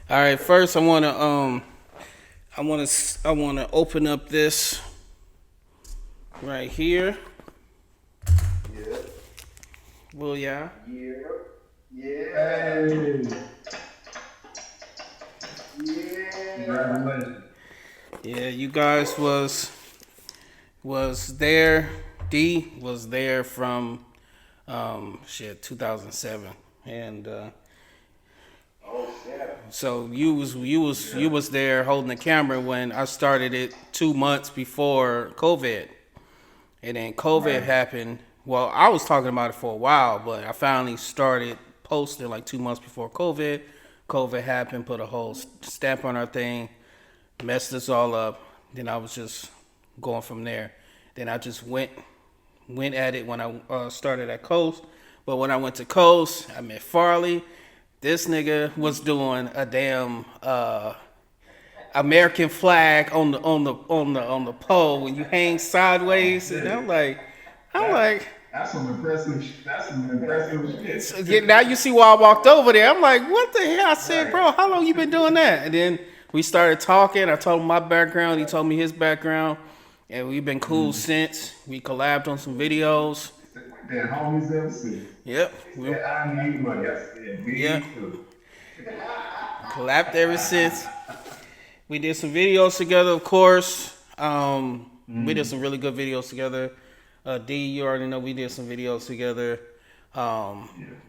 All right, first I wanna open up this right here. Yeah, Will ya? yeah, yeah, Hey, yeah. congratulations. Yeah, you guys was there. D was there from 2007, and Oh, snap. so you Yeah. was there holding the camera when I started it 2 months before COVID, and then COVID Right. happened. Well, I was talking about it for a while, but I finally started posting like 2 months before COVID. COVID happened, put a whole stamp on our thing, messed us all up. Then I was just going from there. Then I just went at it when I started at Coast. But when I went to Coast, I met Farley. This nigga was doing a damn American flag on the pole when you hang sideways, and Yeah. I'm That like, that's some impressive so, shit. yeah, now you see why I walked over there. I'm like, what the hell? I said, Right. bro, how long you been doing that? And then we started talking. I told him my background. He told me his background, and we've been cool Mm. since. We collabed on some videos. That homies ever see. Yep, They we, said I need money. I said yep, me too. collabed ever since. We did some videos together, of course. We did some really good videos together. D, you already know we did some videos together. Yeah.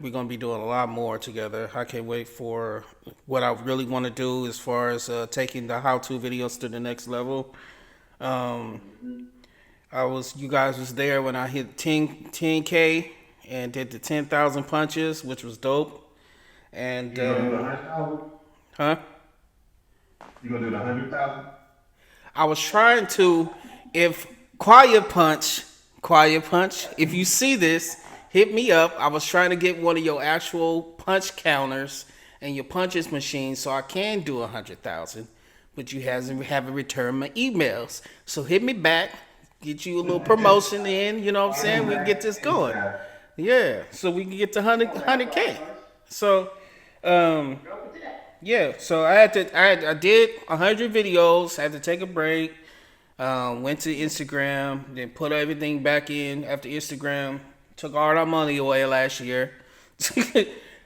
We're gonna be doing a lot more together. I can't wait for what I really want to do as far as taking the how-to videos to the next level. Um, you guys was there when I hit 10K and did the 10,000 punches, which was dope. And You gonna do the 100,000? huh? You gonna do the 100,000? I was trying to, if quiet punch, if you see this, hit me up. I was trying to get one of your actual punch counters and your punches machine so I can do 100,000, but you haven't returned my emails. So hit me back, get you a little promotion in. You know what I'm I'll saying? be We can get back this going. ASAP. Yeah, so we can get to Oh, that's right, 100K. punch. So, um, Go with that. yeah, so I did 100 videos. I had to take a break. Went to Instagram, then put everything back in after Instagram. Took all our money away last year.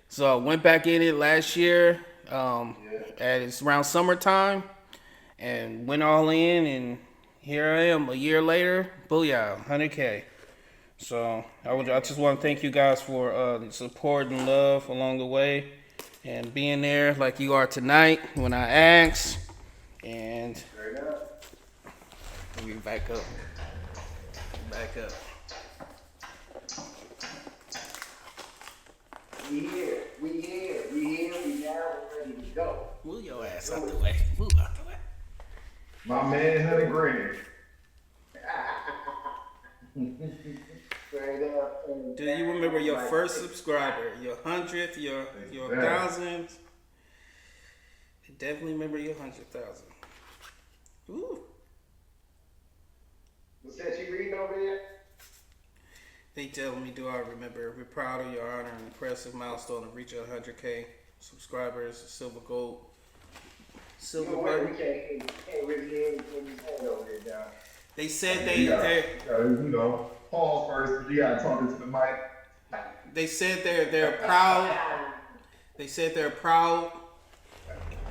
So I went back in it last year. Yeah. It's around summertime, and went all in, and here I am a year later. Booyah, 100K. So I just want to thank you guys for the support and love along the way, and being there like you are tonight when I asked. And Straight up. let me back up. Back up. We here. We here. We here. We now. We're ready to go. Move your ass out the way. Move out the way. My man 100 grand. Straight up. Do you remember your first subscriber, your 100th, your Yeah. 1,000th? I definitely remember your 100,000. Ooh. What's that you reading over there? They tell me, do I remember? We're proud of your honor and impressive milestone of reaching 100K subscribers, silver gold, silver No way. button. We can't really hear anything you saying over there, John. They said You they gotta, pause first, but you gotta talk into the mic. they said they're proud. They said they're proud.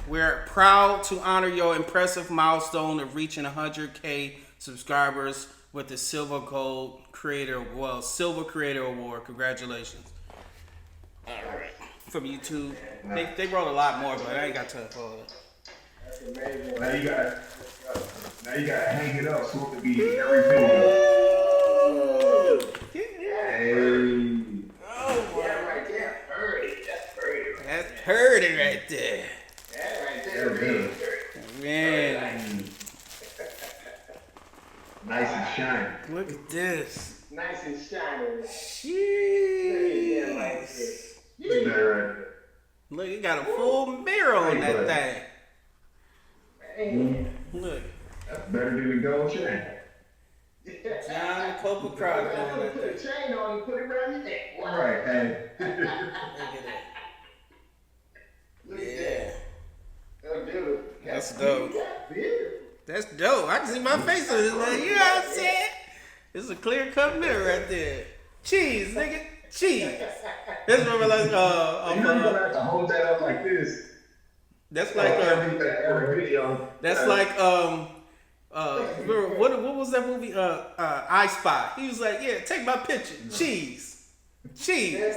We're proud to honor your impressive milestone of reaching 100K subscribers with the Silver Creator Award. Congratulations. All right. From YouTube. They wrote a lot more, but I ain't got time for all that. That's amazing. Now you gotta hang it up so it can be every video. Hey. Yeah, right there. Heard it. That's heard it. That's Purdy right there. That right Yeah, there. man. Man, Nice and shiny. look at this. Nice and shiny. Yeah, right Jeez. Look at that right there. Look, you got a full mirror on that thing. Man. Look. That's better than the gold chain. John Cobra Crosby on that Put a thing. chain on and put it around your neck. All right, hey. Look at that. Look at Yeah. that. That's dope. Beautiful. That's dope. I can see my face on this, like, you know what I'm saying? It's a clear cut mirror right there. Cheese, nigga. Cheese. That's what like You know you're gonna have to hold that up like this. that's like Every video. that's like remember, what was that movie? I Spy. He was like, yeah, take my picture. Cheese. Cheese.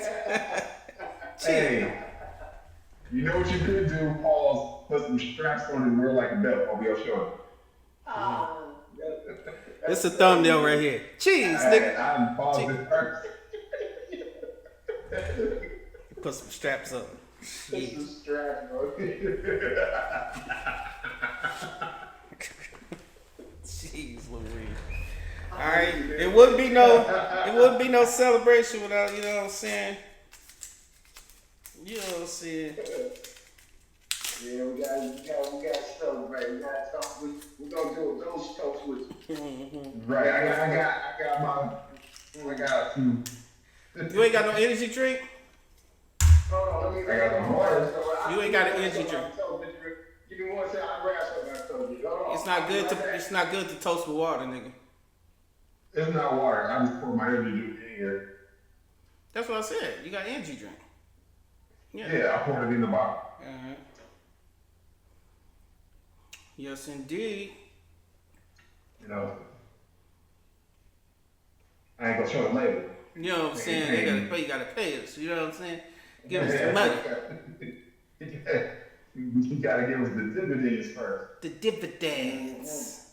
Cheese. Hey, you know what you could do? Pause, put some straps on and wear like a belt over your shoulder. It's a thumbnail right here. Cheese, nigga. I'm pausing it first. Put some straps up. This is strap, bro. Jeez Louise. Alright. It wouldn't be no celebration without, you know what I'm saying? You know what I'm saying? Yeah, we gotta celebrate. We gotta talk. We're gonna do a ghost toast with you. Right, I got some. You ain't got no energy drink? Hold on, let me. I got some water. You ain't got an energy drink. Give me one second. I grab something. I told you. Hold on. It's not good to toast with water, nigga. It's not water. I just pour my energy drink in here. That's what I said. You got energy drink. Yeah, I poured it in the bottle. Uh-huh. Yes, indeed. You know, I ain't gonna show the label. You know what I'm saying? They gotta pay. You gotta pay us. You know what I'm saying? Give us the money. You gotta give us the dividends first. The dividends.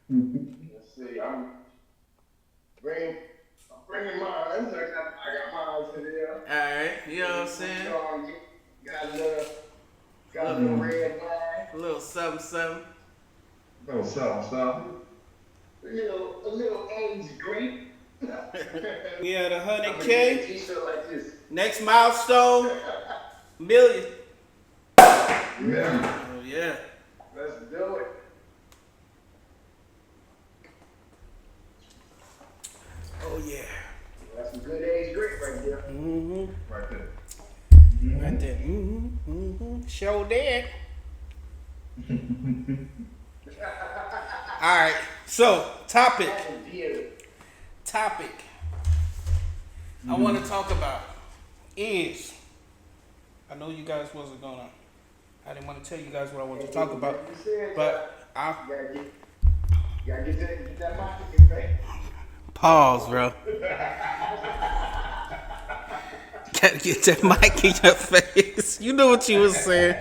Let's see. I'm bringing mine. I got mine to there. All right. You know what I'm saying? Got a little red wine. A little something, something. Oh, something. A little aged grape. We had I'm 100K. T-shirt like this. Next milestone, million. Yeah. Oh yeah. Let's do it. Oh yeah. That's some good aged grape right there. Mm-hmm. Right there. Right there. Mm-hmm. Mm-hmm. Show that. All right. So topic. That's a deal. Topic. I want to talk about is. I know you guys wasn't gonna. I didn't want to tell you guys what I wanted to talk about, but I You gotta get that marketing back. pause, bro. Gotta get that mic in your face. You know what you was saying.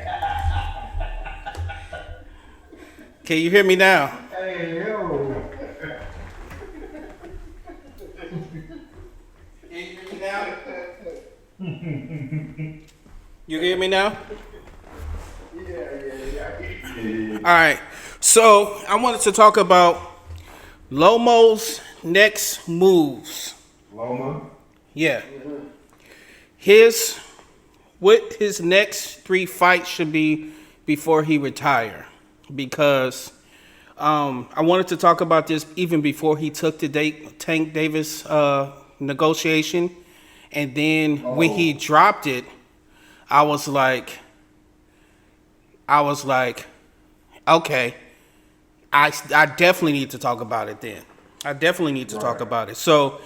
Can you hear me now? Hey, yo. Can you hear me now? You hear me now? Yeah. All right. So I wanted to talk about Lomo's next moves. Loma. Yeah. What his next 3 fights should be before he retire. Because I wanted to talk about this even before he took the Tank Davis negotiation. And then when he dropped it, I was like, okay, I definitely need to talk about it then. I definitely need to talk about it. So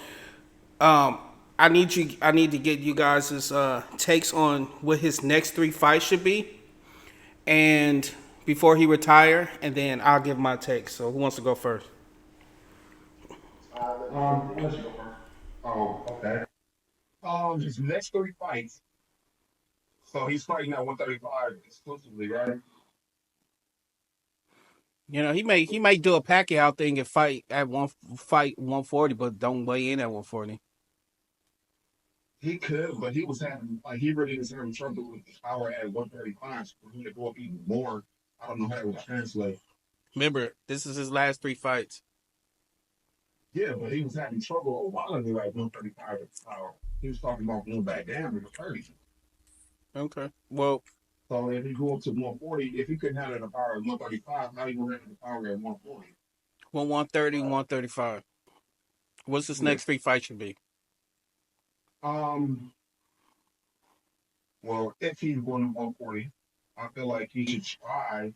I need to get you guys' takes on what his next 3 fights should be, and before he retire, and then I'll give my take. So who wants to go first? Let's go first. Oh, okay. His next 3 fights. So he's fighting at 135 exclusively, right? You know, he may do a Pacquiao thing and fight 140, but don't weigh in at 140. He could, but he was having he really was having trouble with his power at 135. So for him to go up even more, I don't know how it would translate. Remember, this is his last 3 fights. Yeah, but he was having trouble a while ago at 135 with his power. He was talking about going back down to the 30s. Okay. Well, So if he go up to 140, if he couldn't have the power at 135, now he gonna have the power at 140. 130, 135. What's his next 3 fights should be? Um, well, if he's going to 140, I feel like he should try,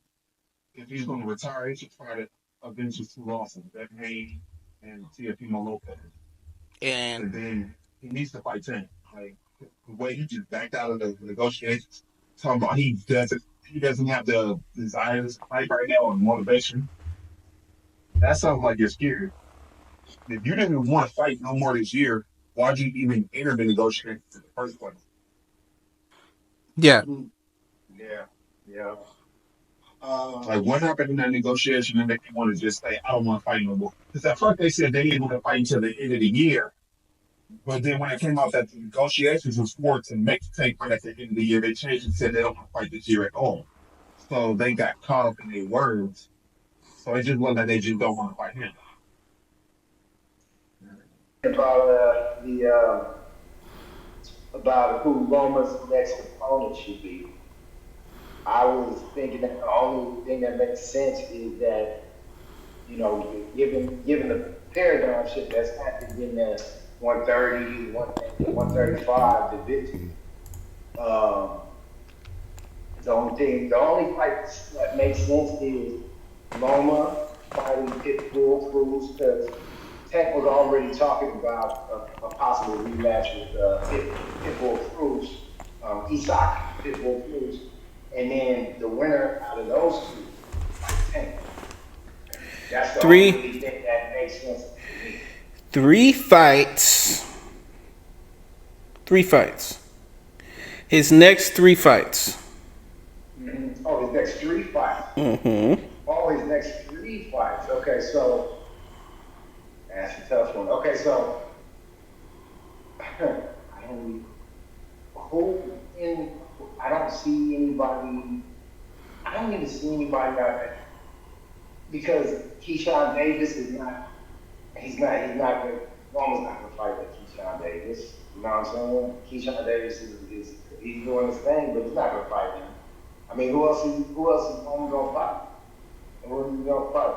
if he's going to retire, he should try to avenge his two losses, Devin Haney and Teofimo Lopez. And And then he needs to fight Tank. Like the way he just backed out of the negotiations, talking about he doesn't have the desire to fight right now or motivation. That sounds like you're scared. If you didn't want to fight no more this year, why'd you even enter the negotiations in the first place? yeah, Yeah, yeah. Like, what happened in that negotiation that make you want to just say, I don't want to fight no more? Because at first they said they didn't want to fight until the end of the year. But then when it came out that the negotiations was for to make the take fight at the end of the year, they changed and said they don't want to fight this year at all. So they got caught up in their words. So it just wasn't that they just don't want to fight him. About about who Loma's next opponent should be. I was thinking that the only thing that makes sense is that, given the paradigm shift that's happened in the 130, 135 division, um, the only fight that makes sense is Loma fighting Pitbull Cruz, because Tank was already talking about a possible rematch with Pitbull Cruz, Isak Pitbull Cruz, and then the winner out of those two fight Tank. That's the only three really thing that makes sense to me. three fights. Three fights. His next three fights. Mm-hmm. Oh, his next three fights. Mm-hmm. Oh, his next three fights. Okay, so that's a tough one. Okay, so I don't who in I don't see anybody. I don't even see anybody out there because Keyshawn Davis is not. He's not good. Roman's not gonna fight with Keyshawn Davis. You know what I'm saying? Keyshawn Davis is he's doing his thing, but he's not gonna fight him. I mean, who else is Roman gonna fight? Who is he gonna fight?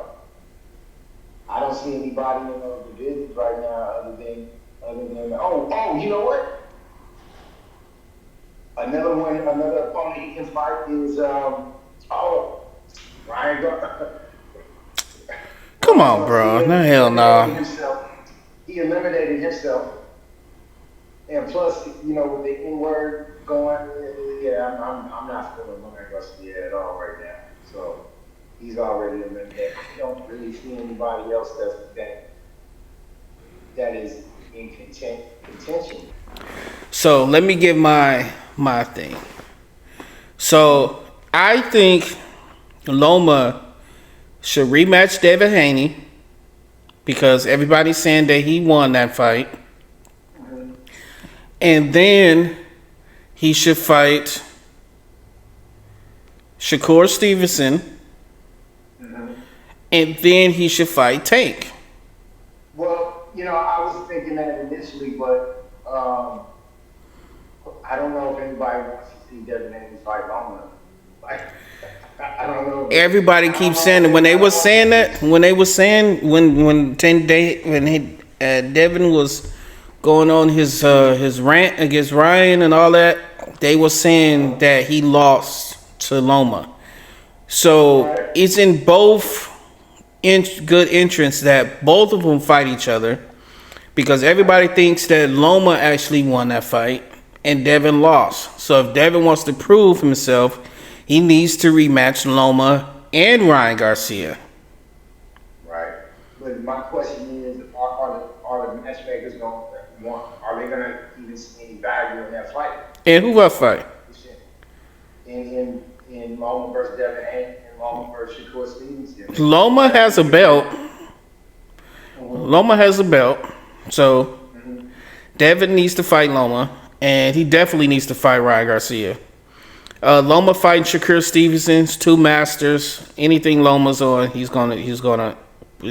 I don't see anybody in those divisions right now other than you know what? Another opponent he can fight is Ryan Gar- Come on, bro. No hell eliminated no. himself. He eliminated himself, and plus, with the N word going, yeah, I'm not feeling Ryan Garcia at all right now. So he's already eliminated. I don't really see anybody else that is in contention. So let me give my thing. So I think Loma should rematch David Haney because everybody's saying that he won that fight. Mm-hmm. And then he should fight Shakur Stevenson. Mm-hmm. And then he should fight Tank. Well, I was thinking that initially, but I don't know if anybody wants to see Devin Haney fight Loma. Like, I don't know. Everybody I don't keeps know if saying it when they anybody was wants to saying see. that when they was saying Devin was going on his rant against Ryan and all that, they were saying that he lost to Loma. So Right. it's in both good entrance that both of them fight each other because everybody thinks that Loma actually won that fight and Devin lost. So if Devin wants to prove himself, he needs to rematch Loma and Ryan Garcia. Right. But my question is, are the matchmakers going to want? Are they going to even see any value in that fight? And who will fight? In Loma versus Devin Haney and Loma versus Shakur Stevenson. Loma has a belt. Loma has a belt. So Mm-hmm. Devin needs to fight Loma. And he definitely needs to fight Ryan Garcia. Loma fighting Shakur Stevenson's two masters. Anything Loma's on, he's gonna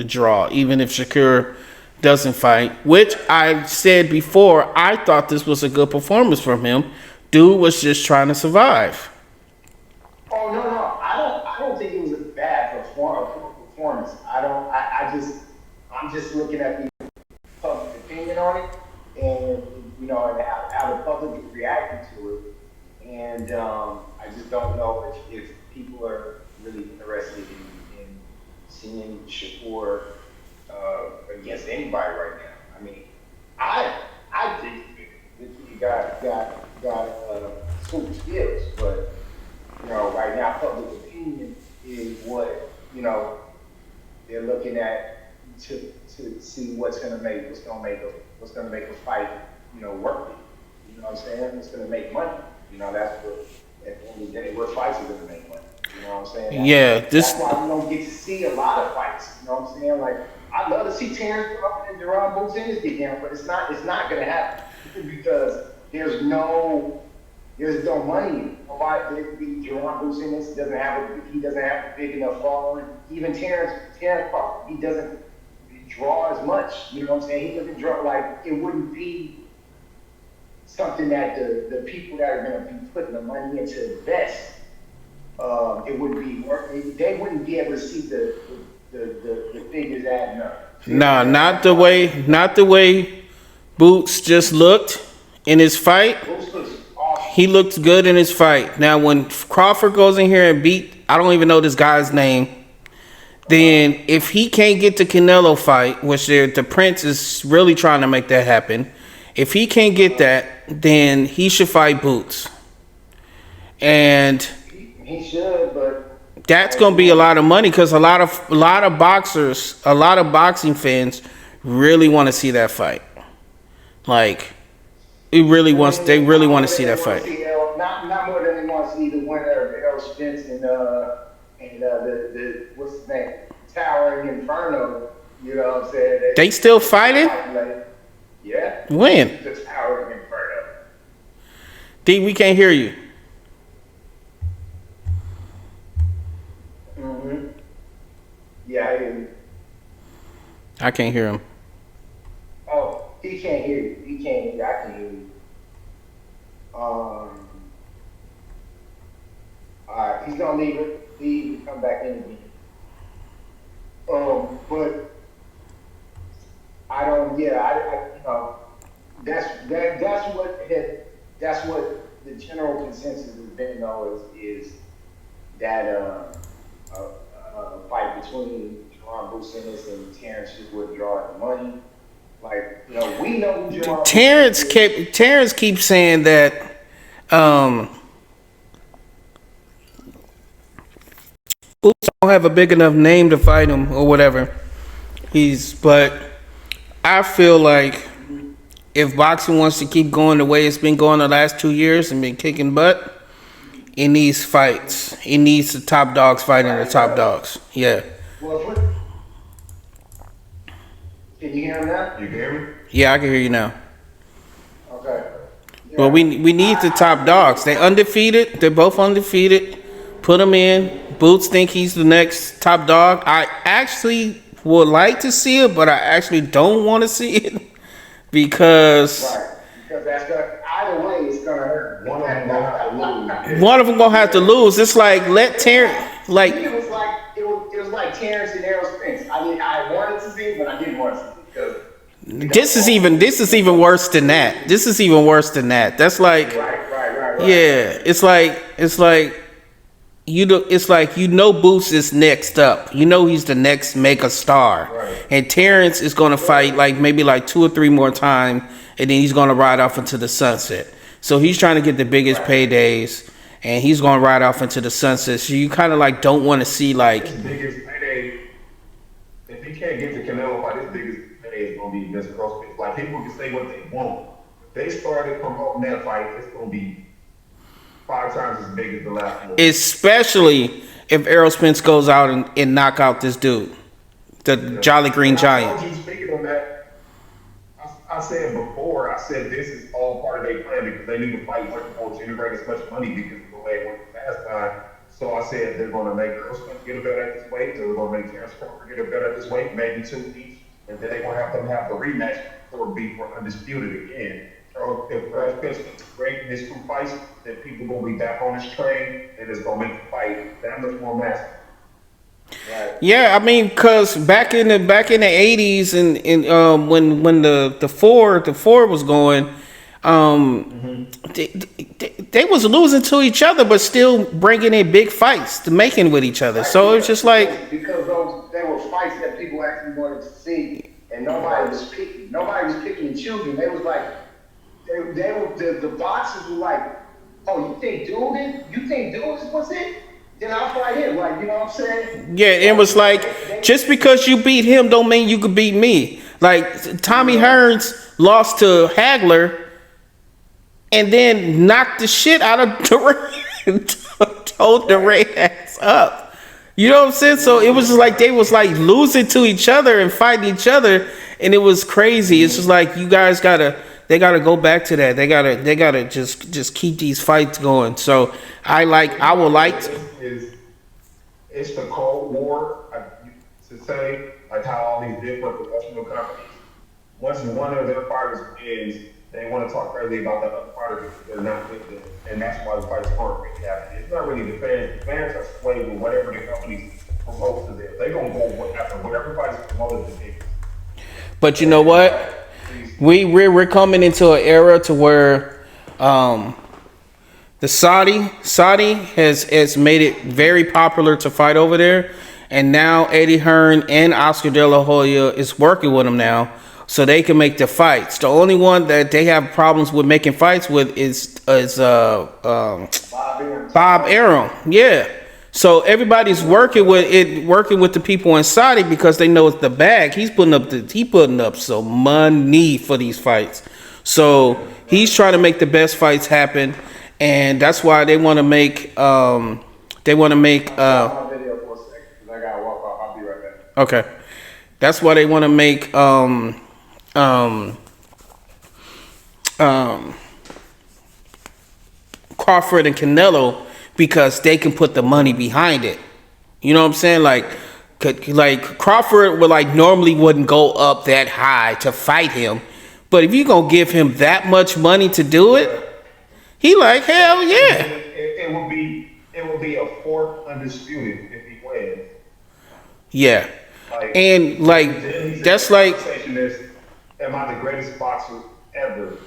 draw. Even if Shakur doesn't fight, which I said before, I thought this was a good performance from him. Dude was just trying to survive. Oh no, I don't think it was a bad performance. I don't. I'm just looking at the public opinion on it, and and how the public is reacting to it, and I just just don't know if people are really interested in seeing Shakur against anybody right now. I mean, I think that he got super skills, but right now public opinion is what they're looking at to see what's gonna make a fight worth it. You know what I'm saying? What's gonna make money? That's what at the end of the day, what fights are gonna make money. You know what I'm saying? Yeah, That's why we don't get to see a lot of fights. You know what I'm saying? Like I'd love to see Terrence Crawford and Deron Boots get down, but it's not gonna happen because there's no money. Nobody, Deron Boots doesn't have a big enough following. Even Terrence Crawford, he doesn't draw as much. You know what I'm saying? He doesn't draw like it wouldn't be something that the people that are going to be putting the money into invest. It wouldn't be worth. They wouldn't be able to see the figures adding up. nah, not the way Boots just looked in his fight. Boots looks awesome. He looked good in his fight. Now, when Crawford goes in here and beat, I don't even know this guy's name. Then, if he can't get the Canelo fight, which the Prince is really trying to make that happen, if he can't get that, then he should fight Boots. And He should, but that's gonna be a lot of money because a lot of boxers, a lot of boxing fans really want to see that fight. Like, they really want to see that fight. Not more than they want to see the winner of Errol Spence and the what's his name, Towering Inferno. You know what I'm saying? They still fighting? Yeah. When? The Towering Inferno. D, we can't hear you. Mm-hmm. Yeah, I hear you. I can't hear him. Oh, he can't hear you. He can't hear you. I can hear you. Alright, he's gonna leave and come back in again. But I don't. Yeah, that's what the general consensus has been though is that fight between Deron Boots and Terrence would draw the money. Like we know who Deron Terrence keeps saying that Boots don't have a big enough name to fight him or whatever. But I feel like if boxing wants to keep going the way it's been going the last 2 years and been kicking butt, it needs fights. It needs the top dogs fighting the top dogs. Yeah. Well, can you hear him now? You hear me? Yeah, I can hear you now. Okay. Yeah. Well, we need the top dogs. They undefeated. They're both undefeated. Put them in. Boots think he's the next top dog. I actually would like to see it, but I actually don't want to see it because because that's gonna either way it's gonna hurt. One of them gonna have to lose. one of them gonna have to lose. It's like let Terrence like. It was like Terrence and Errol Spence. I wanted to see it, but I didn't want to see it because This is even worse than that. This is even worse than that. That's like right. yeah. It's like Boots is next up. He's the next mega star. Right. And Terrence is gonna fight maybe 2 or 3 more times, and then he's gonna ride off into the sunset. So he's trying to get the biggest paydays, and he's gonna ride off into the sunset. So you kind of don't want to see His biggest payday, if he can't get to Canelo fight, his biggest payday is gonna be against Crosby. Like people can say what they want. If they started promoting that fight, it's gonna be 5 times as big as the last one. especially if Errol Spence goes out and knock out this dude, the Jolly Green Giant. I told you, speaking on that, I said before, I said this is all part of their plan because they need to fight much more, generate as much money because of the way it went last time. So I said they're going to make Errol Spence get a bet at this weight, they're going to make Terrence Crawford get a bet at this weight, maybe 2 each, and then they're going to have them have the rematch for be for undisputed again. So if Spence looks great in his 2 fights, then people going to be back on his train, and it's going to make the fight that much more massive. Right. Yeah, I mean, cause back in the 80s and when the four was going, they was losing to each other, but still bringing in big fights to making with each other. So it's just like because they were fights that people actually wanted to see, and nobody was picking. Nobody was picking and choosing. They was like, they were the boxers were like, oh, you think dude was it? Then I'll fight him. Like, you know what I'm saying? yeah, it was like just because you beat him don't mean you could beat me. Like Tommy Hearns lost to Hagler. And then knocked the shit out of Durant, told Durant ass up. You know what I'm saying? So it was just like they was like losing to each other and fighting each other, and it was crazy. It's just like you guys they gotta go back to that. They gotta just keep these fights going. So I would like to. It's the Cold War, to say, like how all these different professional companies, once one of their fighters wins, they want to talk crazy about that other fighter because they're not with them, and that's why the fights aren't really happening. It's not really the fans. The fans are swayed with whatever the companies promote to them. They're gonna go after what everybody's promoted to them. But you know what? We're coming into an era to where the Saudi has made it very popular to fight over there, and now Eddie Hearn and Oscar De La Hoya is working with them now, so they can make the fights. The only one that they have problems with making fights with is Bob Arum. Yeah. So everybody's working with the people in Saudi because they know it's the bag. He's putting up some money for these fights. So he's trying to make the best fights happen, and that's why they want to make my video for a second, 'cause I gotta walk off. I'll be right back. okay. That's why they want to make Crawford and Canelo, because they can put the money behind it. You know what I'm saying? Like Crawford would normally wouldn't go up that high to fight him, but if you gonna give him that much money to do it, he like hell yeah. It will be a fourth undisputed if he wins. Yeah. And that's like, am I the greatest boxer ever?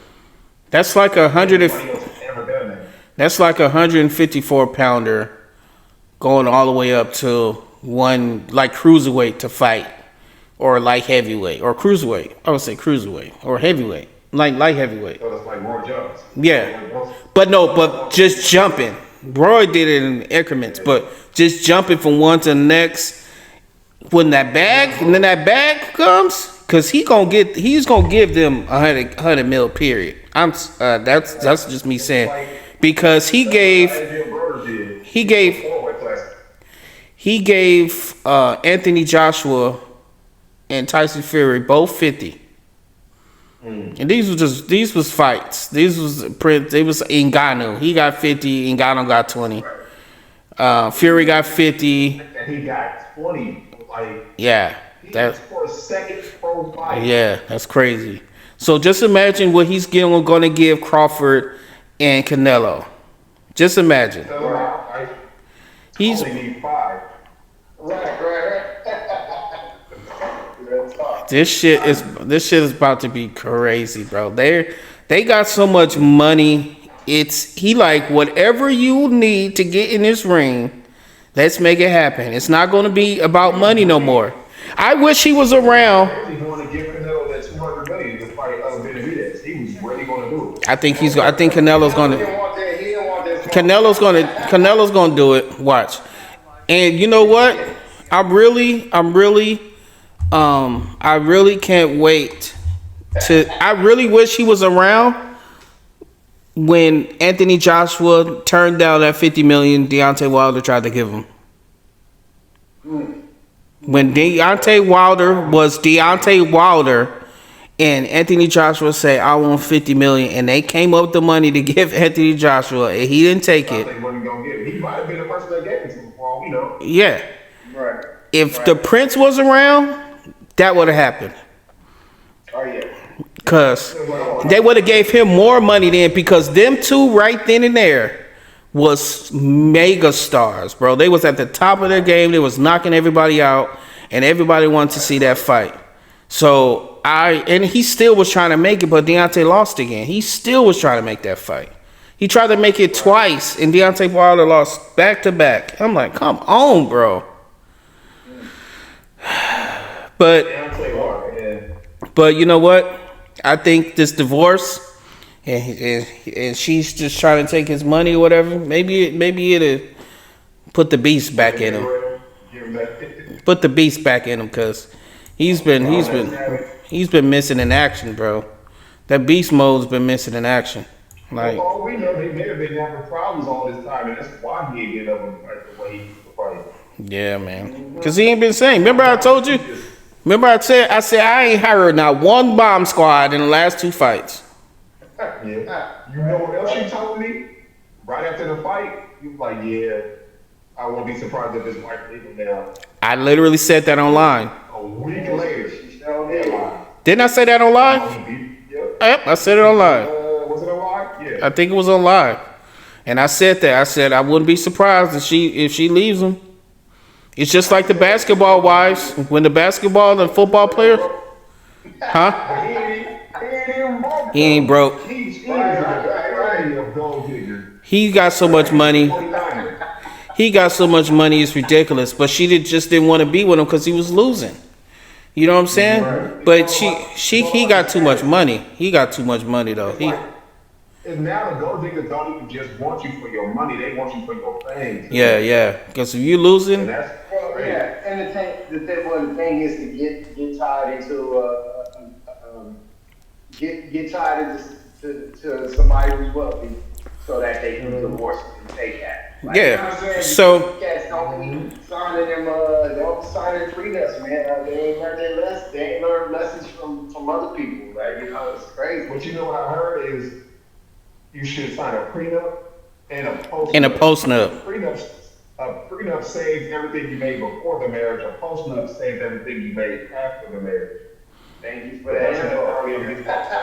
that's like Nobody else has ever done that. that's like 154 pounder going all the way up to one like cruiserweight to fight, or light heavyweight, or cruiserweight. I would say cruiserweight or heavyweight, like light heavyweight. So it's like Roy Jones. Yeah, but just jumping. Roy did it in increments, but just jumping from one to the next. When that bag comes, cause he's gonna give them 100 mil period. That's just me saying, because he gave Anthony Joshua and Tyson Fury both 50. And these was fights. These was Prince. They was Ngannou. He got 50. Ngannou got 20. Fury got 50. And he got 20. Yeah, that's for a second pro fight. Yeah, that's crazy. So just imagine what he's going to give Crawford and Canelo. Just imagine. He's only need 5. Right. this shit is about to be crazy, bro. They got so much money. He like, whatever you need to get in this ring, let's make it happen. It's not going to be about money no more. I wish he was around. He's going to give Canelo that $200 million to fight Benavidez. He was really going to do it. I think Canelo's going to. Canelo's going to do it. Watch. And you know what? I really can't wait I really wish he was around when Anthony Joshua turned down that $50 million Deontay Wilder tried to give him. When Deontay Wilder and Anthony Joshua said, I want $50 million, and they came up with the money to give Anthony Joshua, and he didn't take it. He might have been the person that gave it to him, for all we know. Yeah. Right. If the Prince was around, that would have happened. Oh yeah. Because they would have gave him more money then, because them two right then and there was mega stars, bro. They was at the top of their game. They was knocking everybody out, and everybody wanted to see that fight. So and he still was trying to make it, but Deontay lost again. He still was trying to make that fight. He tried to make it twice, and Deontay Wilder lost back to back. I'm like, come on, bro. But Deontay Wilder, but you know what? I think this divorce, and she's just trying to take his money or whatever. Maybe it'll put the beast back in him. give him that. Put the beast back in him, cause he's been missing in action, bro. That beast mode's been missing in action. Like, For all we know, they may have been having problems all this time, and that's why he ain't get up and fight the way he used to fight. yeah, man. Cause he ain't been saying. Remember I told you. Remember I said I ain't hired not one bomb squad in the last 2 fights. Yeah. You know what else you told me? Right after the fight, you was like, yeah, I won't be surprised if this wife leave him now. I literally said that online. A week later, she still there. Didn't I say that on live? Yep, I said it on live. Was it a lie? Yeah. I think it was on live. And I said that. I said I wouldn't be surprised if she leaves him. It's just like the basketball wives. When the basketball and football players, huh? He ain't broke. He got so much money. He got so much money, it's ridiculous. But she just didn't want to be with him because he was losing. You know what I'm saying? But he got too much money. He got too much money though. And now the gold diggers don't even just want you for your money; they want you for your fame. Yeah. Because if you losing, And that's crazy. Yeah, and the thing is to get tied into get tied into somebody who's wealthy, so that they can divorce and take that. Like, Yeah. You know what I'm saying? So- Cats don't be signing them, don't sign them prenups, man. They ain't learned lessons from other people. Like, you know, it's crazy. But you know what I heard is you should sign a prenup and a post. and a post-nup. A prenup saves everything you made before the marriage. A post-nup saves everything you made after the marriage. Thank you for that.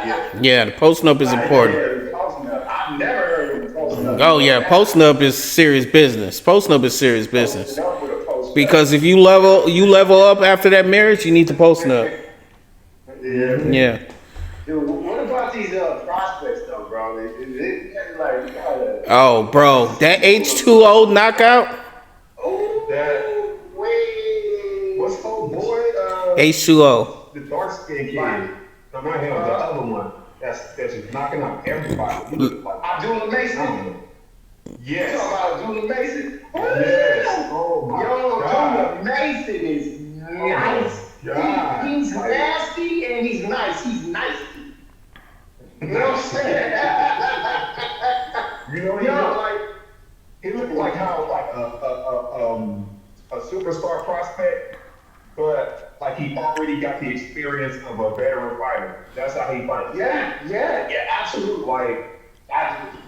Yeah. Yeah, the post-nup is important. I've never heard of a post-nup. Oh yeah, post-nup is serious business. Post-nup is serious business. Because if you level up after that marriage, you need to post-nup. Yeah. Dude, what about these prospects though, bro? Like, you gotta. Oh, bro, that H2O knockout. That- What's old boy? H2O. The dark skinned kid. No, not him. The other one. That's just knocking out everybody. He looks like Abdullah Mason. Yes. You talking about Abdullah Mason? Yes. Oh my God. Abdullah Mason is nice. God. He's nasty and he's nice. He's nice. You know what I'm saying? You know, he looked like how a superstar prospect, but like he already got the experience of a veteran fighter. That's how he fights. Yeah, absolutely. Absolutely.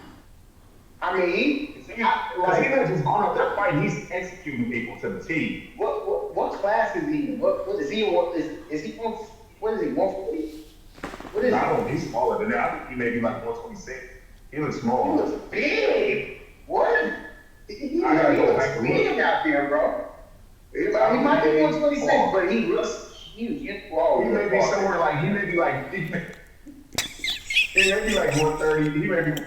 I mean, Because he's not just going out there fighting; he's executing people to the T. what class is he in? What is he? Is he one? What is he? 140? What is I he? don't. He's smaller than that. I think he may be like 126. He looks He small. looks big. What? He I gotta go looks back and big look. out there, bro. He might be 126, but he looks huge. He may be somewhere like he may be like 130. He may be.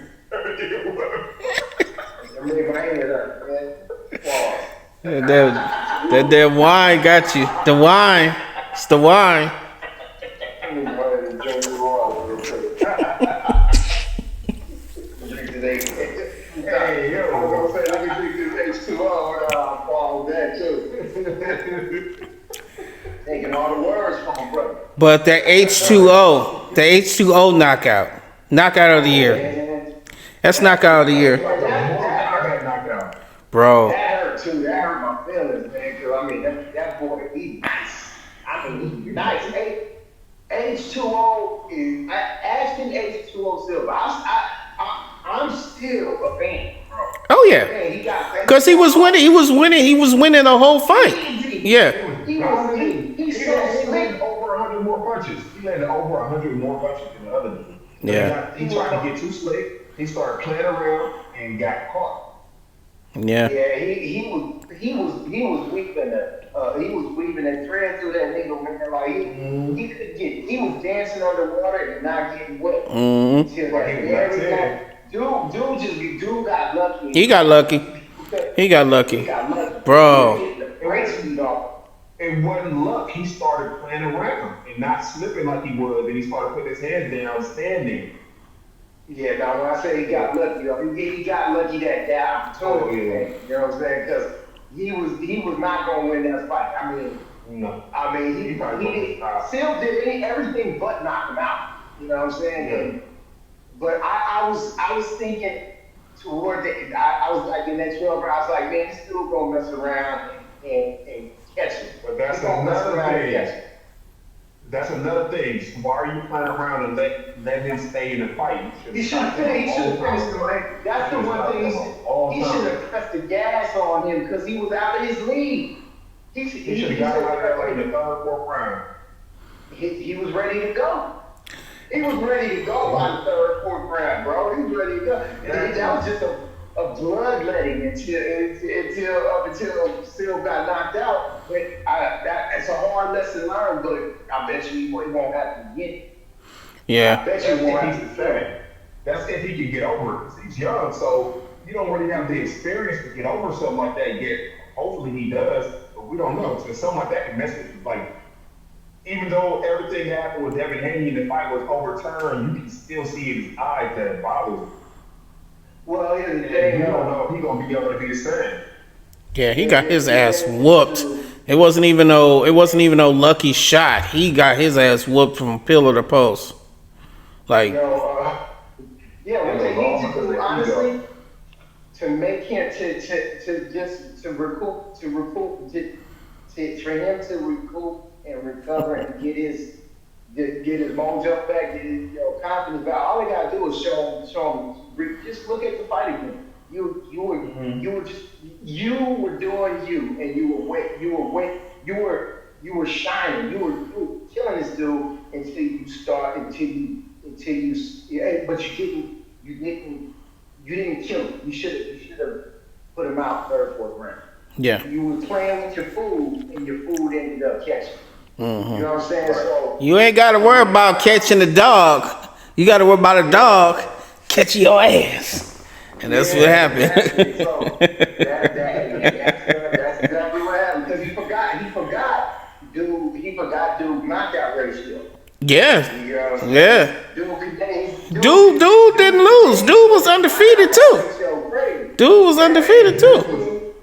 That damn wine got you. The wine. It's the wine. Hey, yo, I'm gonna say, let me drink this H2O and I'll follow that too. Taking all the words from him, brother. But that H2O knockout. Knockout of the year. That's knockout of the year. knockout. Bro. That hurt too. That hurt my feelings, man. Cause I mean, that boy, he's nice. I mean, he's nice. H2O is Ashton H2O Silva. I'm still a fan, bro. Oh yeah. Man, he got Cause he was winning. He was winning the whole fight. Yeah. He's so slick. Over 100 more punches. He landed over 100 more punches than the other dude. Yeah. He tried to get too slick. He started playing around and got caught. Yeah. Yeah, he was weaving that thread through that needle, man. Like he could get, he was dancing underwater and not getting wet. Mm-hmm. Until Like he was like 10. dude got lucky. He got lucky. He got He lucky, got lucky. bro. Getting the brakes beat off. It wasn't luck. He started playing around and not slipping like he was, and he started putting his hands down, standing. Yeah, now when I say he got lucky, he got lucky that opportunity. Oh, yeah. You know what I'm saying? Because he was not gonna win that fight. No. He probably did, would've still did everything but knock him out. You know what I'm saying? Yeah. But I was thinking toward the I was like in that 12 round, I was like, man, this dude gonna mess around and catch him. But that's He gonna mess another around and catch thing. him. That's another thing. Why are you playing around and let him stay in the fight? He should have finished the fight. That's the one thing he should have pressed the gas on him because he was out of his league. He should have got out there like in the third, fourth round. He was ready to go. He was ready to go by the third, fourth round, bro. He was ready to go. And that was just a bloodletting until Seal got knocked out. But it's a hard lesson learned, but I bet you it won't happen again. Yeah. I bet you it won't That's happen if again. That's if he can get over it because he's young. So you don't really have the experience to get over something like that yet. Hopefully he does, but we don't know. So something like that can mess with you. Like, even though everything happened with Devin Haney and the fight was overturned, you can still see in his eyes that it bothers him. Well, here's the And thing. you don't know if he's gonna be able to be the same. Yeah, he got his ass whooped. It wasn't even no lucky shot. He got his ass whooped from pillar to post. Like, Yeah, what they need to do, honestly, to make him to recoup for him to recoup and recover and get his mojo back, get his confidence back. All they gotta do is show him. Just look at the fight again. You were doing you, and you were shining. You were killing this dude but you didn't kill him. You should have put him out third, fourth round. yeah. You were playing with your food, and your food ended up catching. You know what I'm saying? So You ain't got to worry about catching the dog. You got to worry about a dog catching your ass. And that's what happened. Exactly. So that's exactly what happened. Because he forgot dude knockout ratio. Yeah. You know what I'm saying? Yeah. Dude Dude didn't lose. Dude was undefeated too. Dude was undefeated too.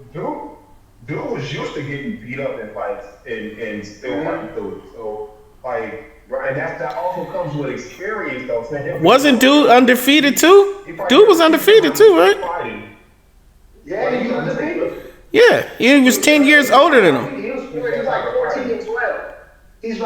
Dude was used to getting beat up in fights and still fighting through it. So, like, and that also comes with experience, though. So Wasn't dude undefeated too? Dude was undefeated too, right? Fighting. Yeah, he was undefeated. Yeah. He was 10 years older than him. He's like 14 and 12. He's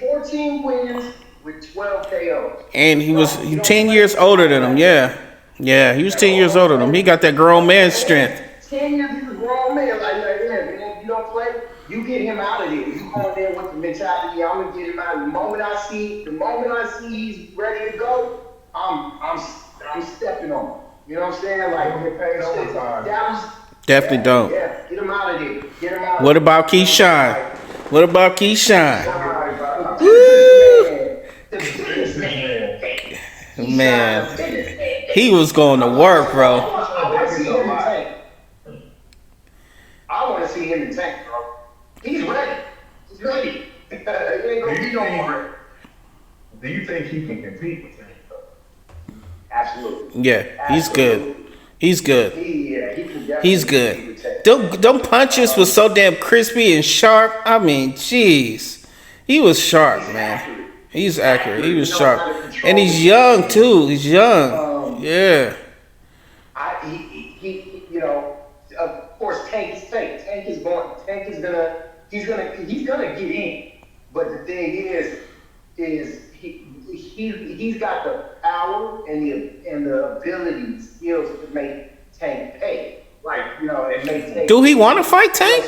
14 wins with 12 KOs. And he was 10 years older than him. Yeah. Yeah, he was 10 years older than him. He got that grown man strength. 10 years, he's a grown man. Like, yeah, man, you don't play, you get him out of there. You go in there with the mentality, I'm gonna get him out. The moment I see he's ready to go, I'm stepping on him. You know what I'm saying? Like, Don't get paid overtime. that was Definitely don't. Yeah, get him out of there. Get him out. What about Keyshawn? What about Keyshawn? Man, he was going to work, bro. I want to see him in tank, bro. He's ready. He's ready. He ain't gonna be no more. Do you think he can compete with Tank, though? Absolutely. Yeah, he's good. He's good. He can definitely He's compete with good. Tank. Them punches was so damn crispy and sharp. I mean, jeez. He was sharp, man. He's accurate. He was sharp. And he's young, too. He's young. Yeah. Of course, Tank is Tank. He's gonna get in. But the thing is he's got the power and the ability, skills to make Tank pay. Like, it makes Tank. Do he want to fight Tank?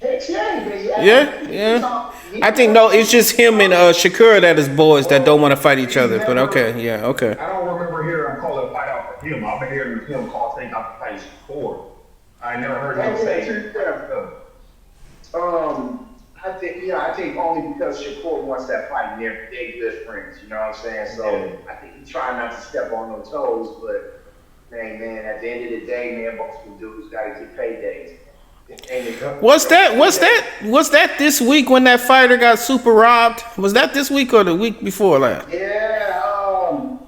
Yeah. I think no, it's just him and Shakura that is boys that don't want to fight each other. But okay, yeah, okay. I don't remember hearing him call it a fight out for him. I've been hearing him call Tank out for fights before. I never heard him say it. I I think only because Shakur wants that fight, and they're good friends. You know what I'm saying? So I think he's trying not to step on no toes, but man, at the end of the day, man, both of the dudes got to get paydays. Was that this week when that fighter got super robbed? Was that this week or the week before last? Yeah.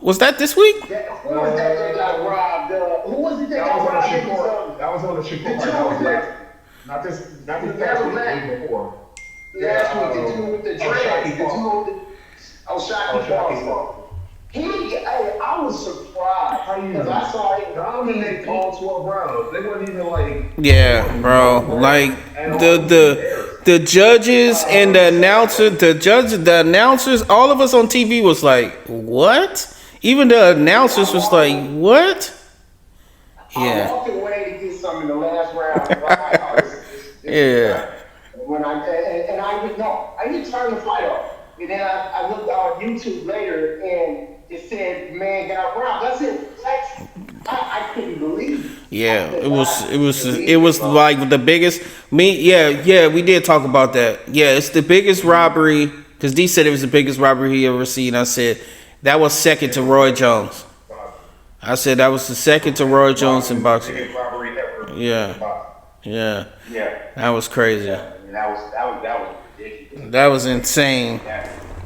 Was that this week? Who was that got robbed? Who was it that got robbed? That was on the Shakur. That was not this past week, the week before. Last week, the dude with the dreads. Shaki Paul. I was surprised because I saw him dominate all 12 rounds. They weren't even like. Yeah, bro. Like the judges and the announcers, all of us on TV was like, what? Even the announcers was like, what? I walked away to get some in the last round. Yeah. I didn't turn the fight off. And then I looked on YouTube later and it said man got robbed. I said, what? I couldn't believe. Yeah, it was like the biggest. Yeah, we did talk about that. Yeah, it's the biggest robbery because D said it was the biggest robbery he ever seen. I said that was second to Roy Jones. I said that was the second to Roy Jones in boxing. Yeah. That was crazy. That was ridiculous. That was insane.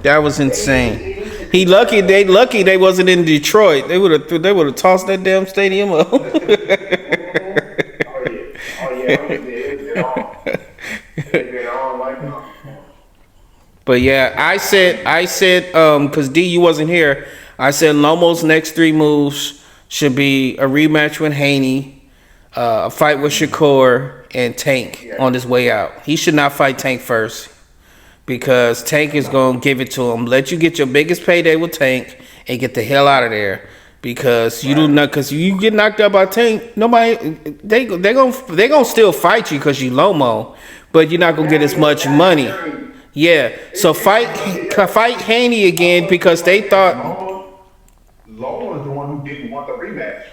That was insane. Lucky they wasn't in Detroit. They would have tossed that damn stadium up. But yeah, I said, because D, you wasn't here. I said Lomo's next 3 moves should be a rematch with Haney, a fight with Shakur, and Tank on his way out. He should not fight Tank first because Tank is gonna give it to him. Let you get your biggest payday with Tank and get the hell out of there. Because you do not, because you get knocked out by Tank, nobody they gonna still fight you because you Lomo, but you're not gonna get as much money. Yeah, so fight Haney again because they thought Loma is the one who didn't want the rematch,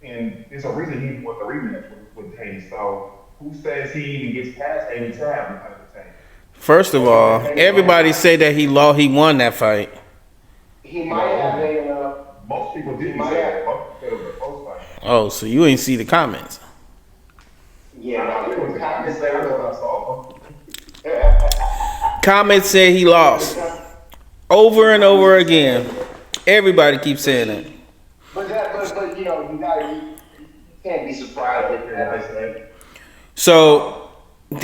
and there's a reason he didn't want the rematch with Haney. So who says he even gets past Haney to have the Tank? First of all, everybody say that he won that fight. He might have most people didn't say that. Most people said it was a close fight. Oh, so you ain't see the comments? Yeah, it was the comments that I saw. Comments say he lost over and over again. Everybody keeps saying it. But you can't be surprised at that. So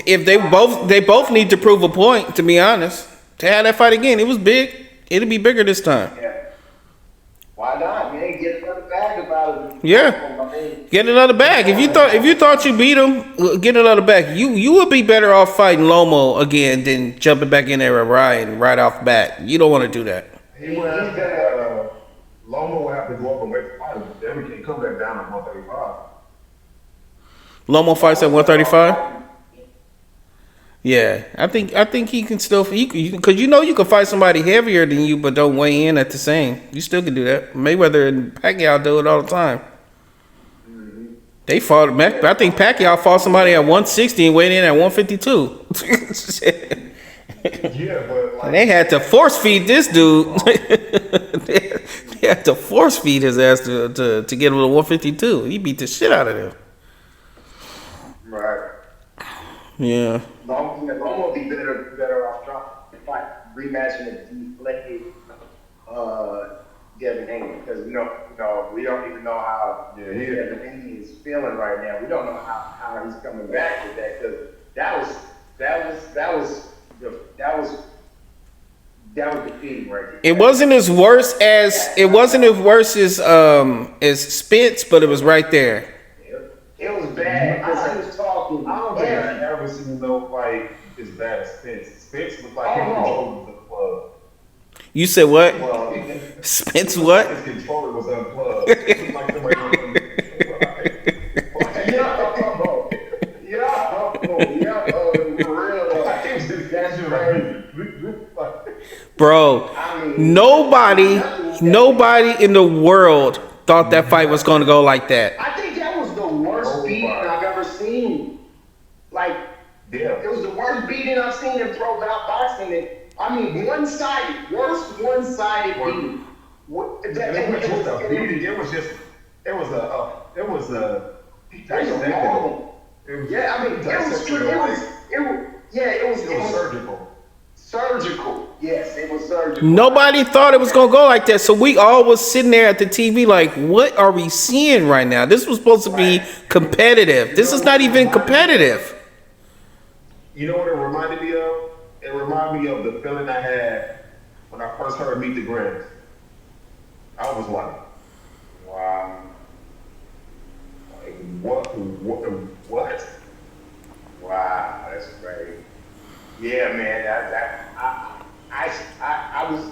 if they both need to prove a point, to be honest, to have that fight again, it was big. It'll be bigger this time. Yeah. Why not, man? Get another bag about it. Yeah. Get another bag. If you thought you beat him, get another bag. You would be better off fighting Lomo again than jumping back in there with Ryan right off bat. You don't want to do that. Loma will have to go up and wait for fight. Then we can come back down to 135. Lomo fights at 135. Yeah, I think he can still because you can fight somebody heavier than you but don't weigh in at the same. You still can do that. Mayweather and Pacquiao do it all the time. They fought. I think Pacquiao fought somebody at 160 and weighed in at 152. Yeah, but they had to force feed this dude. They had to force feed his ass to get him to 152. He beat the shit out of him. Right. Yeah. Lomo will be better off trying rematching a deflected Devin Haney because we don't even know how Devin Haney is feeling right now. We don't know how he's coming back with that because that was defeating right there. It wasn't as worse as Spence, but it was right there. It was bad because he was talking. I don't think I've ever seen no fight as bad as Spence. Spence looked like he controlled the club. You said what? Well, Spence what? His controller was unplugged. It looked like somebody Bro, nobody in the world thought that fight was going to go like that. I think that was the worst beating I've ever seen. Like Yeah. It was the worst beating I've seen in pro boxing. I mean, one-sided, worst one-sided beating. And it was just a beating. It was a he dissected him. Yeah, I mean, It was surgical. surgical. Yes, it was surgical. Nobody thought it was gonna go like that, so we all was sitting there at the TV like, what are we seeing right now? This was supposed to be competitive. This is not even competitive. You know what it reminded me of? It reminded me of the feeling I had when I first heard Meet the Grims. I was like, wow. Like, what? Wow, that's crazy. Yeah, man, I was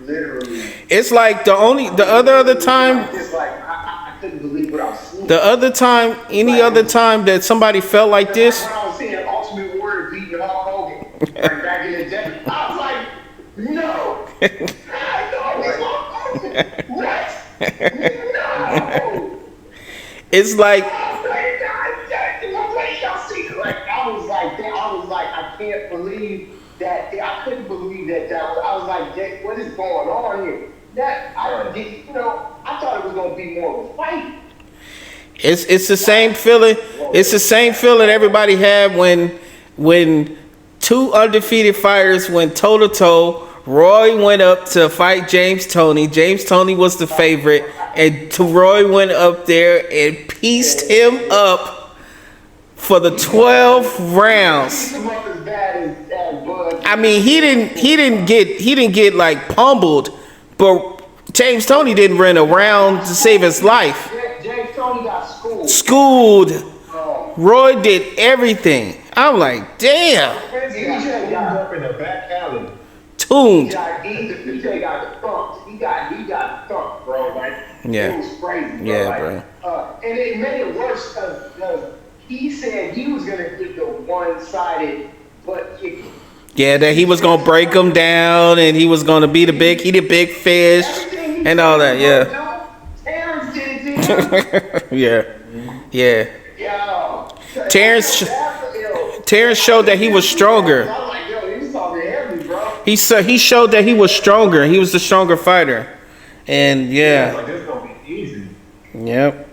literally. It's like the other time, Just like I couldn't believe what I was seeing. the other time, any other time that somebody felt like this. When I was seeing Ultimate Warrior beating Hulk Hogan right back in the day, I was like, no, I know it's Hulk Hogan. What? No. It's like I was like, I can't believe that. I couldn't believe that. I was like, what is going on here? I thought it was gonna be more of a fight. it's the same feeling. It's the same feeling everybody had when two undefeated fighters went toe to toe. Roy went up to fight James Toney. James Toney was the favorite, and Roy went up there and pieced him up for the 12 rounds. I mean, he didn't get like pummeled, but James Toney didn't run around to save his life. James Toney got schooled. Schooled. Roy did everything. I'm like, damn. He got up in the back alley. Tuned. He got thumped. He got thumped, bro. Like, Yeah. it was crazy, bro. Yeah, like, bro. And it made it worse because he said he was gonna get the one-sided butt kicking. Yeah, that he was gonna break him down and he was gonna be the big fish and all that. Yeah. Terrence did it to him. Yeah. Yo. Terrence showed that he was stronger. I was like, yo, he was talking heavy, bro. He showed that he was stronger. He was the stronger fighter. And yeah. Like, this gonna be easy. Yep.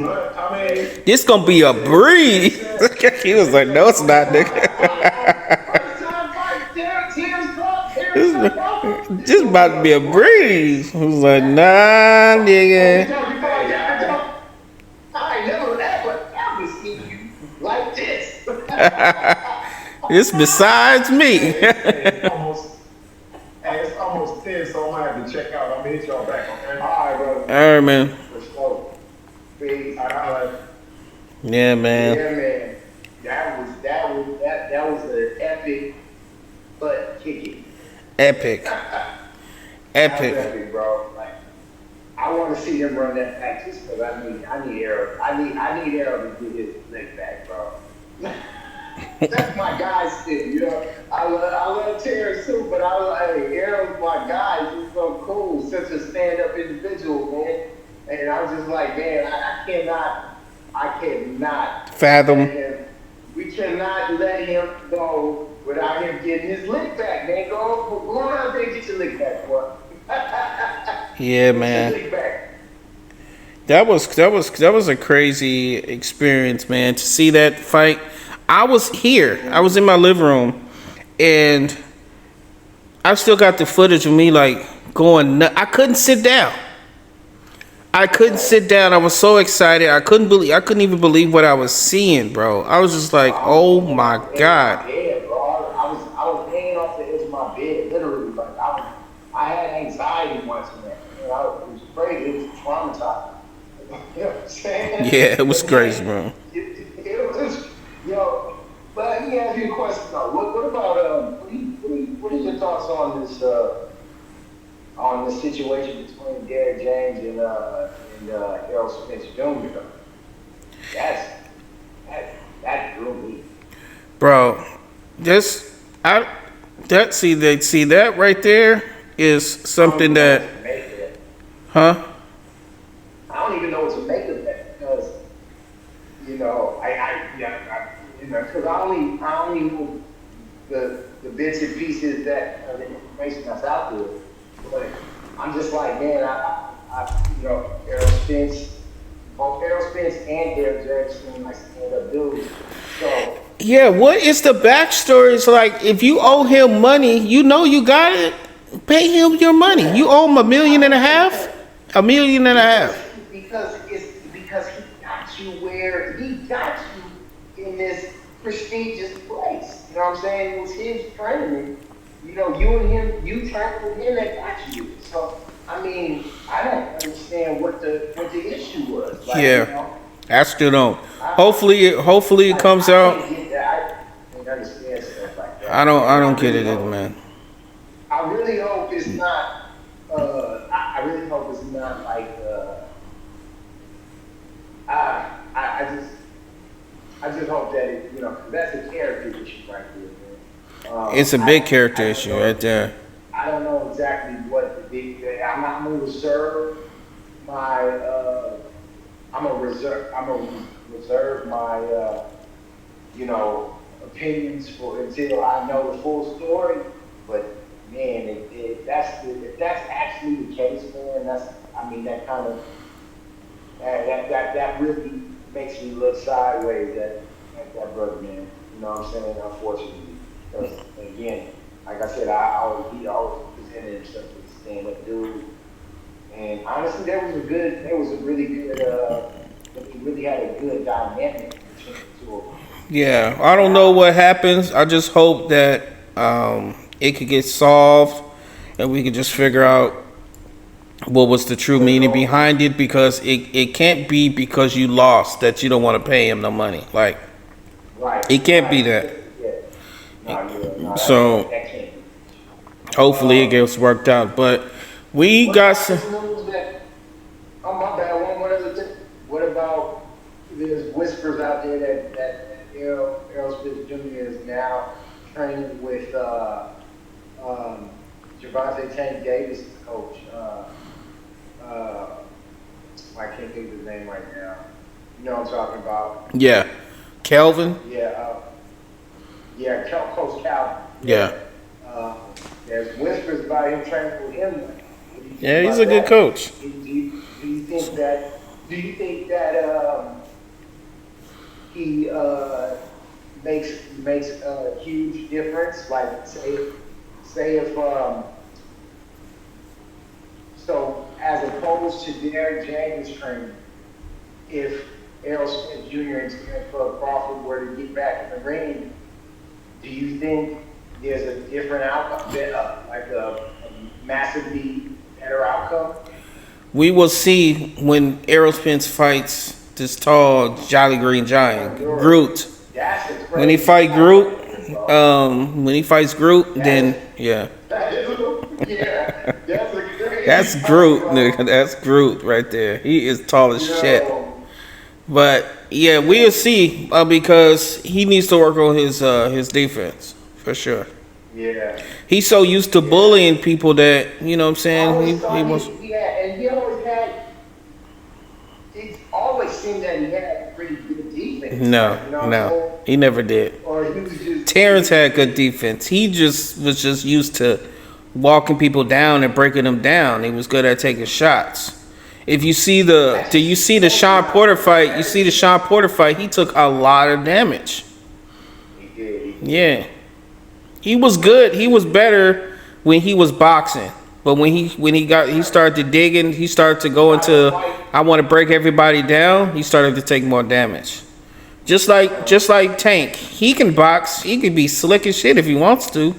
But I mean, This gonna be a breeze. He was like, no, it's not, nigga. This about to be a breeze. He was like, nah, nigga. I ain't never ever seen you like this. It's besides me. it's almost 10, so I'm gonna have to check out. I'm gonna hit y'all back, okay? All right, bro. All right, man. For sure. Peace. Yeah, man. Yeah, man. That was an epic butt kicking. Epic. That Epic. was epic, bro. Like, I want to see him run that back just because I need Errol. I need Errol to get his leg back, bro. That's my guy still, you know. I love Terrence too, but Errol's my guy. He's so cool, such a stand-up individual, man. And I was just like, man, I cannot Fathom. we cannot let him go without him getting his lick back, man. Go on out there and get your lick back, boy. Yeah, man. Get your lick back. That was a crazy experience, man. To see that fight, I was here. I was in my living room, and I still got the footage of me like going nuts. I couldn't sit down. I was so excited. I couldn't even believe what I was seeing, bro. I was just like, oh my god. Yeah, bro. I was hanging off the edge of my bed, literally. Like I had anxiety watching that. You know, it was crazy. It was traumatizing. You know what I'm saying? Yeah, it was crazy, bro. It was, yo. But let me ask you a question though. What about what are your thoughts on the situation between Derrick James and Errol Spence Jr. That drew me. Bro, that right there is something that, huh? I don't even know what to make of that because, you know, you know, because I only know the bits and pieces that the information that's out there. But I'm just like, man, you know, Errol Spence, both Errol Spence and Derek Jerry seem like stand-up dudes. So Yeah, what is the backstory? It's like if you owe him money, you know you gotta pay him your money. You owe him $1.5 million, $1.5 million. Because he got you where he got you in this prestigious place. You know what I'm saying? It was his training. You know, you and him, you trained with him that got you. So I mean, I don't understand what the issue was. Like, Yeah, you know, I still don't. Hopefully it comes I out. can't get that. I can't understand stuff like that. I don't get it either, man. I really hope it's not. I really hope it's not like. I just hope that it, you know, 'cause that's a character issue right there, man. It's a big character issue right there. I don't know exactly what the big. I'm gonna reserve my. I'm gonna reserve my. You know, opinions for until I know the full story. But man, if that's actually the case, man, I mean that kind of that really makes me look sideways at that brother, man. You know what I'm saying? Unfortunately, because again, like I said, he always presented himself as a stand-up dude. And honestly, there was a really good, he really had a good dynamic between the two of them. Yeah, I don't know what happens. I just hope that it could get solved and we could just figure out what was the true meaning behind it, because it can't be because you lost that you don't want to pay him no money. Like, Right. it can't be that. Yeah. No, So that can't be. hopefully it gets worked out. But we got some. Oh, my bad. One other thing. What about there's whispers out there that Errol Spence Jr. is now training with Javante Tank Davis' coach. I can't think of his name right now. You know what I'm talking about? Yeah, Kelvin. Yeah, Coach Calvin. Yeah. There's whispers about him training with him. Yeah, he's a good coach. Do you think that? Do you think that he makes a huge difference? Like say if so as opposed to Derek James training, if Errol Spence Jr. and Bud Crawford were to get back in the ring, do you think there's a different outcome, like a massively better outcome? We will see when Errol Spence fights this tall Jolly Green Giant, Groot. When he fights Groot, then yeah. That's Groot, nigga. That's Groot right there. He is tall as shit. But yeah, we'll see because he needs to work on his defense for sure. Yeah. He's so used to bullying people that, you know what I'm saying, he was. It always seemed that he had pretty good defense. No, he never did. Or he was just Terrence had good defense. He just was just used to walking people down and breaking them down. He was good at taking shots. If you see the Sean Porter fight, he took a lot of damage. He did. Yeah. He was good. He was better when he was boxing. But when he started to digging, he started to go into I want to break everybody down, he started to take more damage. Just like Tank. He can box, he can be slick as shit if he wants to.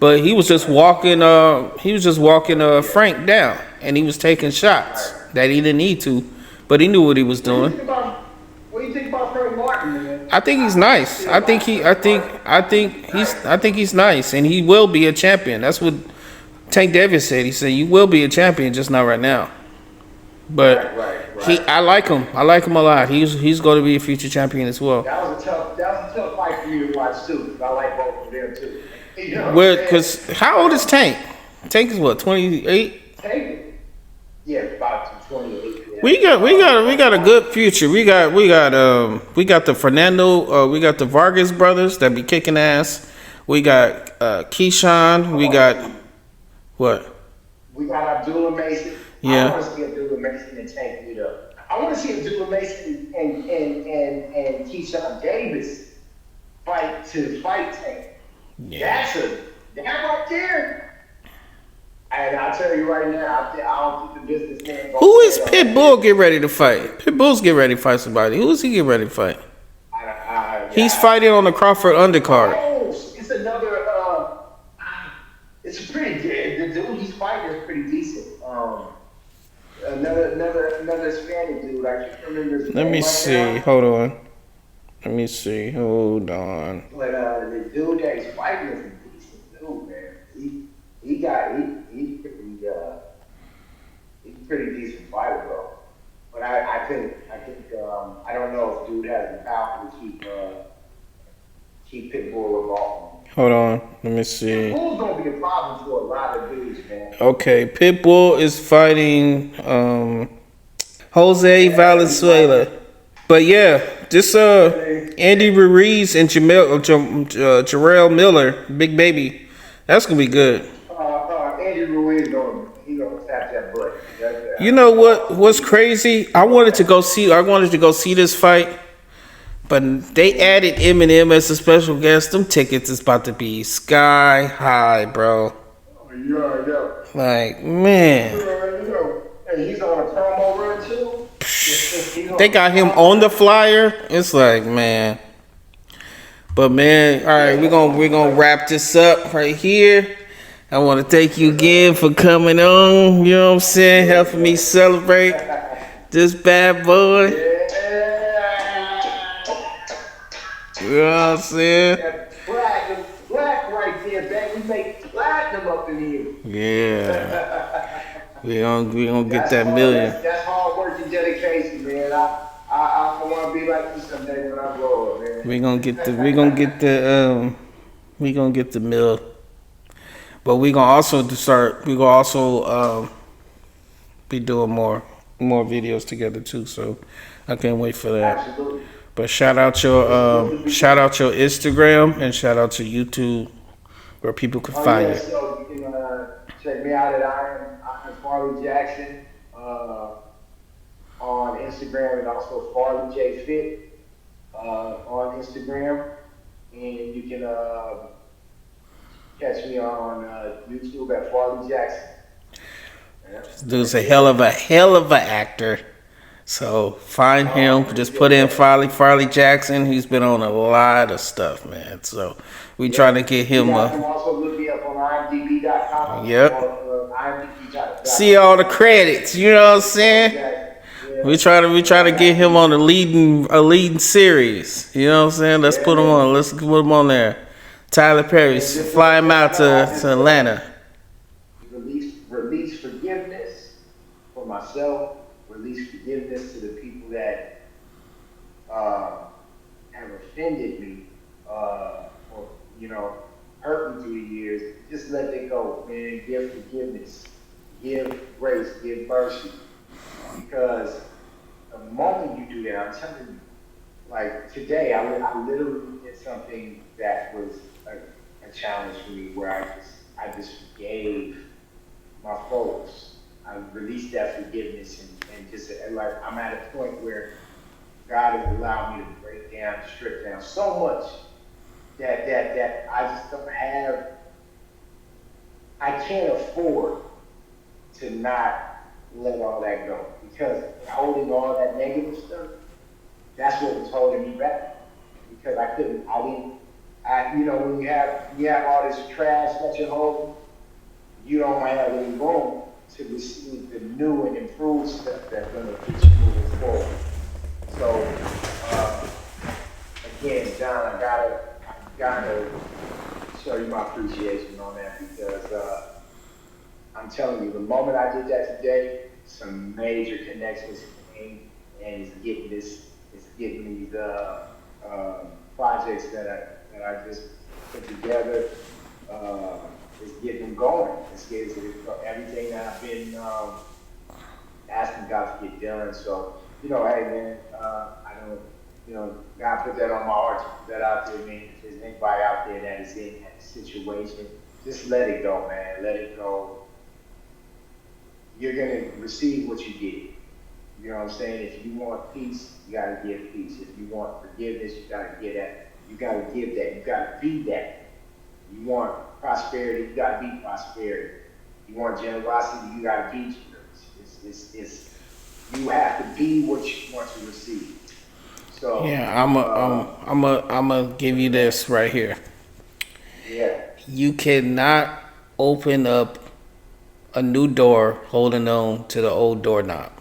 But he was just walking Frank down, and he was taking shots that he didn't need to, but he knew what he was doing. What do you think about Frank Martin, man? I think he's nice. I think he's nice, and he will be a champion. That's what Tank Davis said. He said you will be a champion, just not right now. But I like him. I like him a lot. He's going to be a future champion as well. That was a tough fight for you to watch too. I like both of them too. You know, because how old is Tank? Tank is what, 28? Tank, yeah, about 28. Yeah. We got a good future. We got the Fernando, we got the Vargas brothers that be kicking ass. We got Keyshawn. We got what? We got Abdullah Mason. I Yeah. want to see Abdullah Mason and Tank Guido. I want to see Abdullah Mason and Keyshawn Davis fight Tank. Yeah. That right there. And I'll tell you right now, I don't think the businessman gonna Who is stand on Pitbull get ready to fight? Pitbull's get ready to fight somebody. Who is he get ready to fight? He's fighting on the Crawford undercard. Oh, it's another. It's pretty good. The dude he's fighting is pretty decent. Another Hispanic dude. I can't remember his name. Let me right see. now. Hold on. Let me see. Hold on. But the dude that he's fighting is a decent dude, man. He's a pretty decent fighter, bro. But I think I don't know if dude has the power to keep Pitbull involved. Hold on. Let me see. Pitbull's gonna be a problem for a lot of dudes, man. Okay, Pitbull is fighting Jose Valenzuela. But yeah, this Andy Ruiz and Jarrell Miller, Big Baby. That's gonna be good. Andy Ruiz he's gonna tap that butt. You know what's crazy? I wanted to go see this fight, but they added Eminem as a special guest. Them tickets is about to be sky high, bro. Yeah. Like, man. And he's on a promo run too. They got him on the flyer. It's like, man. But man, all right, we're gonna wrap this up right here. I want to thank you again for coming on. You know what I'm saying? Helping me celebrate this bad boy. You know what I'm saying? Black right there, baby. We make platinum up in here. Yeah. We gonna get that million. That's hard work and dedication, man. I want to be like you someday when I grow up, man. We gonna get the mill. But we gonna also be doing more videos together too. So I can't wait for that. Absolutely. But shout out your Instagram and shout out to YouTube where people can find you. So you can check me out at Iron Farley Jackson on Instagram and also Farley J Fit on Instagram, and you can catch me on YouTube at Farley Jackson. Yeah. This dude's a hell of a actor. So find him. Just put in Farley Jackson. He's been on a lot of stuff, man. So we trying to get him You can also look me up on IMDb.com. Yep. IMDb.com. See all the credits. You know what I'm saying? Yeah. We try to get him on a leading series. You know what I'm saying? Let's put him on. Let's put him on there. Tyler Perry, fly him out to Atlanta. Release forgiveness for myself. Release forgiveness to the people that have offended me or hurt me through the years. Just let it go, man. Give forgiveness, give grace, give mercy. Because the moment you do that, I'm telling you, like today, I literally did something that was a challenge for me, where I just forgave my folks. I released that forgiveness and just like I'm at a point where God has allowed me to break down, strip down so much that I just don't have. I can't afford to not let all that go, because holding all that negative stuff, that's what was holding me back. Because when you have all this trash that you're holding, you don't have any room to receive the new and improved stuff that's going to get you moving forward. So, again, John, I gotta show you my appreciation on that, because I'm telling you, the moment I did that today, some major connections came, and it's getting these projects that I just put together. It's getting them going. It's everything that asking God to get done. So, hey man, I don't, God put that on my heart to put that out there, man. If there's anybody out there that is in that situation, just let it go, man. Let it go. You're gonna receive what you get. You know what I'm saying? If you want peace, you gotta give peace. If you want forgiveness, you gotta get that. You gotta give that. You gotta be that. You want prosperity, you gotta be prosperity. You want generosity, you gotta be generous. You have to be what you want to receive. So Yeah, I'm a give you this right here. yeah, You cannot open up a new door holding on to the old doorknob.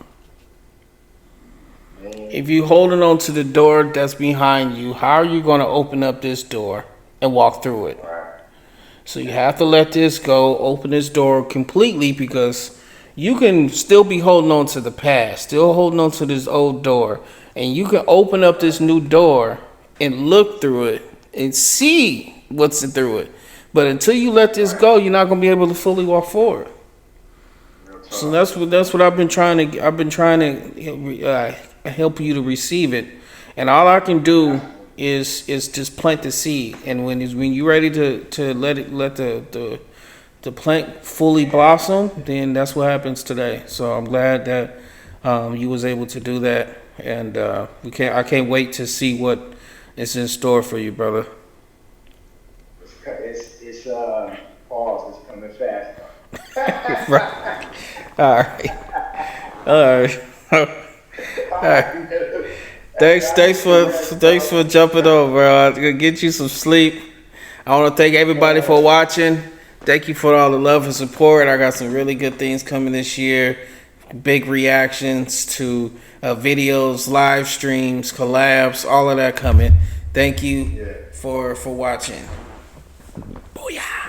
man, If you holding on to the door that's behind you, how are you going to open up this door and walk through it? right, So you have to let this go, open this door completely, because you can still be holding on to the past, still holding on to this old door, and you can open up this new door and look through it and see what's through it. But until you let this go, you're not going to be able to fully walk forward. real So talk. that's what I've been trying to help you to receive it, and all I can do is just plant the seed. And when you're ready to let the plant fully blossom, then that's what happens today. So I'm glad that you was able to do that, and I can't wait to see what is in store for you, brother. It's pause. It's coming fast. Right. All right. All right. All right. Thanks for jumping over, bro. I'm gonna get you some sleep. I want to thank everybody for watching. Thank you for all the love and support. I got some really good things coming this year. Big reactions to videos, live streams, collabs, all of that coming. Thank you Yeah. for watching. Booyah.